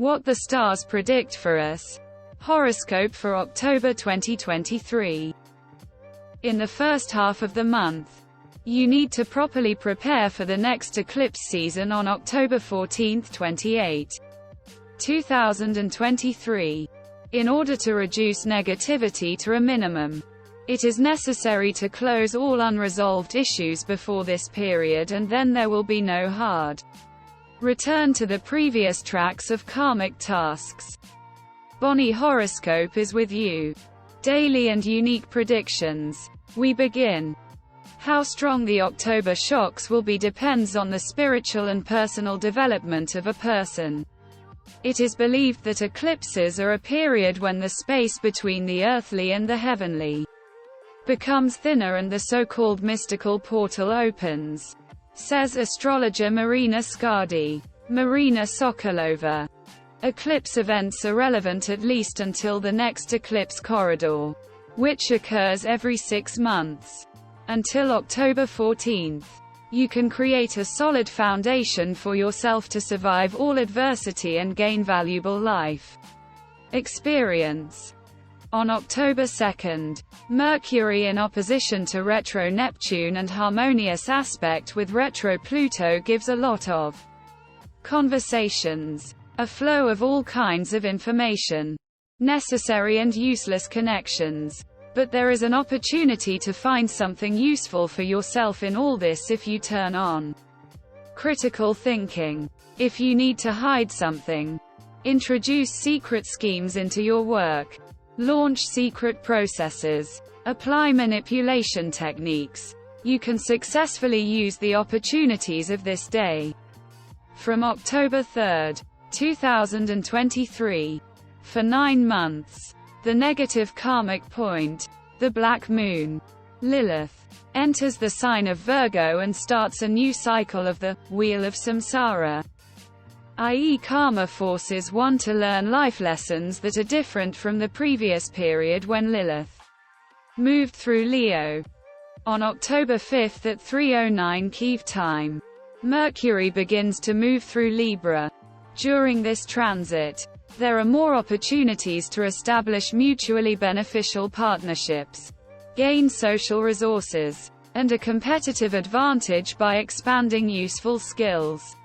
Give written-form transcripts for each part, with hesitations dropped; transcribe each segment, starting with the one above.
What the stars predict for us. Horoscope for October 2023. In the first half of the month, you need to properly prepare for the next eclipse season on October 14, 2023. In order to reduce negativity to a minimum, it is necessary to close all unresolved issues before this period, and then there will be no hard return to the previous tracks of karmic tasks. Bonnie Horoscope is with you. Daily and unique predictions. We begin. How strong the October shocks will be depends on the spiritual and personal development of a person. It is believed that eclipses are a period when the space between the earthly and the heavenly becomes thinner and the so-called mystical portal opens, says astrologer Marina Sokolova. Eclipse events are relevant at least until the next eclipse corridor, which occurs every 6 months. Until October 14th, you can create a solid foundation for yourself to survive all adversity and gain valuable life experience. On October 2nd, Mercury in opposition to retro Neptune and harmonious aspect with retro Pluto gives a lot of conversations, a flow of all kinds of information, necessary and useless connections. But there is an opportunity to find something useful for yourself in all this if you turn on critical thinking. If you need to hide something, introduce secret schemes into your work, launch secret processes, apply manipulation techniques, you can successfully use the opportunities of this day. From October 3, 2023, for 9 months, the negative karmic point, the Black Moon, Lilith, enters the sign of Virgo and starts a new cycle of the Wheel of Samsara, i.e. karma forces one to learn life lessons that are different from the previous period when Lilith moved through Leo. On October 5 at 3:09 Kyiv time, Mercury begins to move through Libra. During this transit, there are more opportunities to establish mutually beneficial partnerships, gain social resources, and a competitive advantage by expanding useful skills.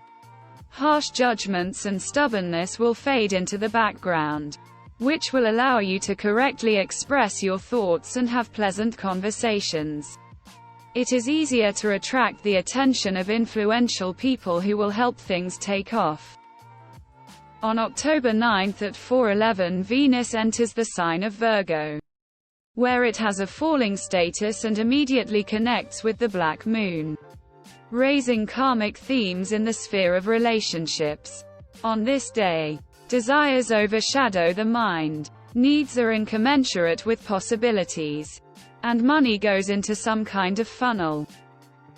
Harsh judgments and stubbornness will fade into the background, which will allow you to correctly express your thoughts and have pleasant conversations. It is easier to attract the attention of influential people who will help things take off. On October 9 at 4:11 Venus enters the sign of Virgo, where it has a falling status and immediately connects with the Black Moon, raising karmic themes in the sphere of relationships. On this day, desires overshadow the mind, needs are incommensurate with possibilities, and money goes into some kind of funnel.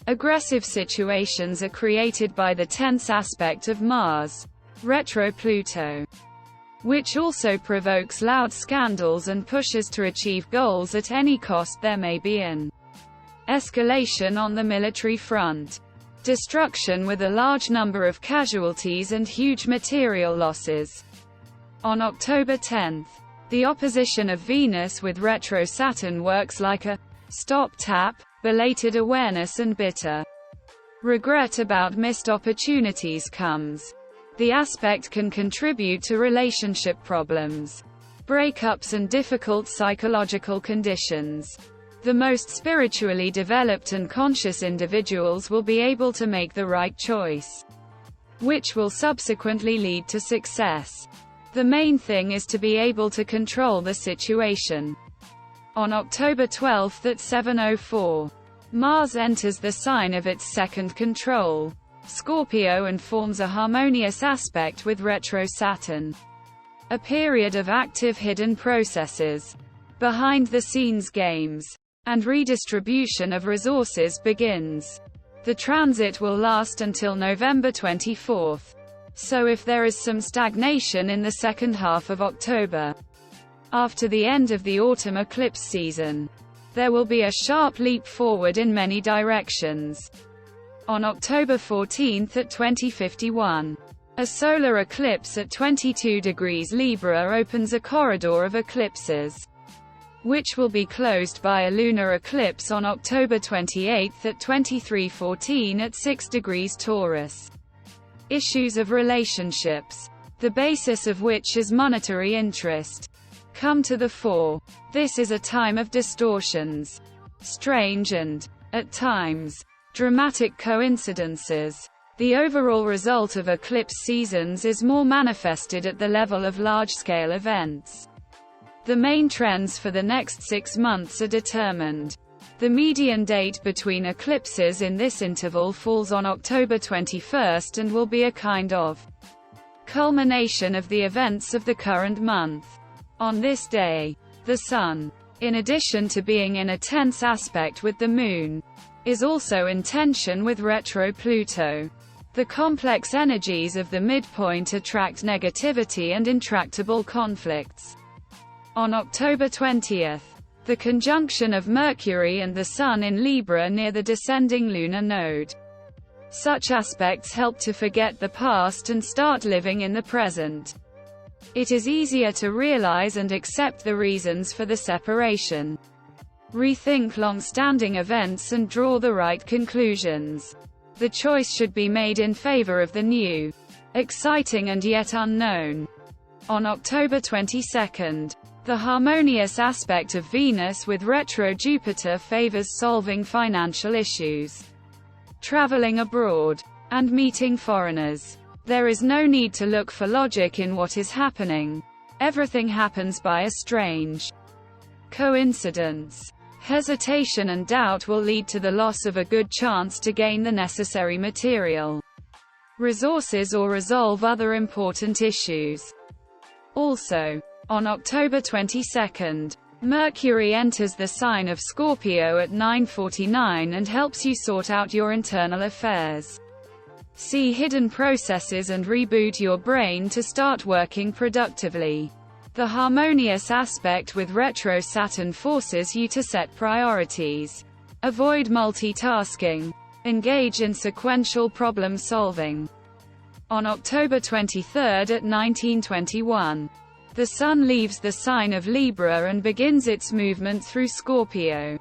Aggressive situations are created by the tense aspect of Mars, retro Pluto, which also provokes loud scandals and pushes to achieve goals at any cost. There may be an escalation on the military front, destruction with a large number of casualties and huge material losses. On October 10, the opposition of Venus with retro Saturn works like a stop-tap, belated awareness and bitter regret about missed opportunities comes. The aspect can contribute to relationship problems, breakups and difficult psychological conditions. The most spiritually developed and conscious individuals will be able to make the right choice, which will subsequently lead to success. The main thing is to be able to control the situation. On October 12 at 7:04, Mars enters the sign of its second control, Scorpio, and forms a harmonious aspect with retro Saturn. A period of active hidden processes, behind-the-scenes games, and redistribution of resources begins. The transit will last until November 24, so if there is some stagnation in the second half of October, after the end of the autumn eclipse season, there will be a sharp leap forward in many directions. On October 14 at 20:51, A solar eclipse at 22 degrees Libra opens a corridor of eclipses, which will be closed by a lunar eclipse on October 28 at 23:14 at 6 degrees Taurus. Issues of relationships, the basis of which is monetary interest, come to the fore. This is a time of distortions, strange and, at times, dramatic coincidences. The overall result of eclipse seasons is more manifested at the level of large-scale events. The main trends for the next 6 months are determined. The median date between eclipses in this interval falls on October 21 and will be a kind of culmination of the events of the current month. On this day, the Sun, in addition to being in a tense aspect with the Moon, is also in tension with retro Pluto. The complex energies of the midpoint attract negativity and intractable conflicts. On October 20, the conjunction of Mercury and the Sun in Libra near the descending lunar node. Such aspects help to forget the past and start living in the present. It is easier to realize and accept the reasons for the separation. Rethink long-standing events and draw the right conclusions. The choice should be made in favor of the new, exciting and yet unknown. On October 22, the harmonious aspect of Venus with retro Jupiter favors solving financial issues, traveling abroad, and meeting foreigners. There is no need to look for logic in what is happening. Everything happens by a strange coincidence. Hesitation and doubt will lead to the loss of a good chance to gain the necessary material resources or resolve other important issues. Also, on October 22, Mercury enters the sign of Scorpio at 9:49 and helps you sort out your internal affairs, see hidden processes and reboot your brain to start working productively. The harmonious aspect with retro Saturn forces you to set priorities, avoid multitasking, engage in sequential problem solving. On October 23 at 19:21, the Sun leaves the sign of Libra and begins its movement through Scorpio,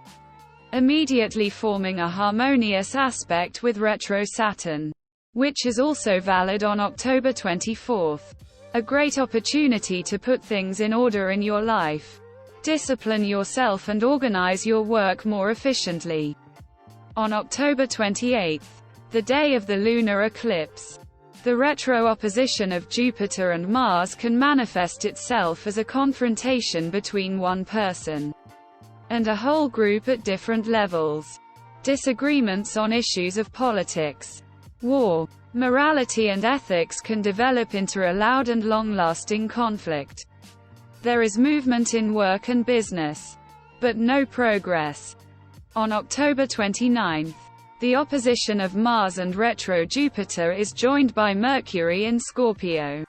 immediately forming a harmonious aspect with retro Saturn, which is also valid on October 24. A great opportunity to put things in order in your life, discipline yourself and organize your work more efficiently. On October 28, the day of the lunar eclipse, the retro opposition of Jupiter and Mars can manifest itself as a confrontation between one person and a whole group at different levels. Disagreements on issues of politics, war, morality and ethics can develop into a loud and long-lasting conflict. There is movement in work and business, but no progress. On October 29, the opposition of Mars and retro Jupiter is joined by Mercury in Scorpio.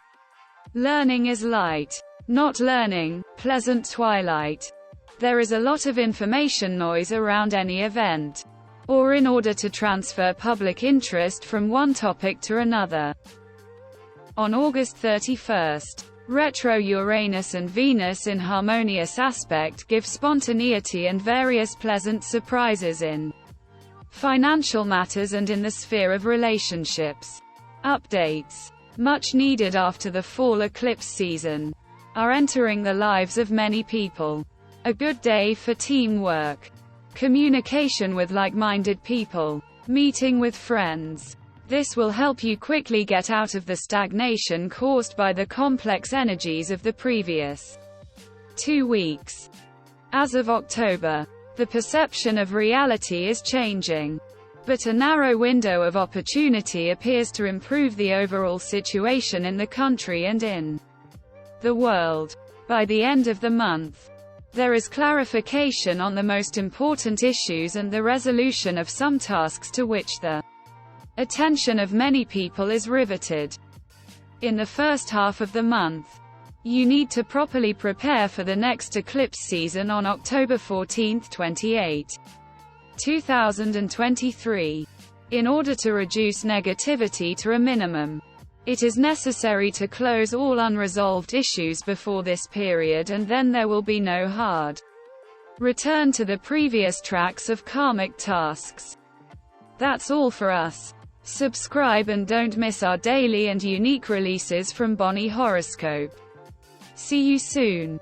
Learning is light, not learning, pleasant twilight. There is a lot of information noise around any event, or in order to transfer public interest from one topic to another. On August 31, retro Uranus and Venus in harmonious aspect give spontaneity and various pleasant surprises in financial matters and in the sphere of relationships. Updates, much needed after the fall eclipse season, are entering the lives of many people. A good day for teamwork, communication with like-minded people, meeting with friends. This will help you quickly get out of the stagnation caused by the complex energies of the previous 2 weeks. As of October, the perception of reality is changing, but a narrow window of opportunity appears to improve the overall situation in the country and in the world. By the end of the month, there is clarification on the most important issues and the resolution of some tasks to which the attention of many people is riveted. In the first half of the month, you need to properly prepare for the next eclipse season on October 14, 2023, in order to reduce negativity to a minimum. It is necessary to close all unresolved issues before this period, and then there will be no hard return to the previous tracks of karmic tasks. That's all for us. Subscribe and don't miss our daily and unique releases from Bonnie Horoscope. See you soon.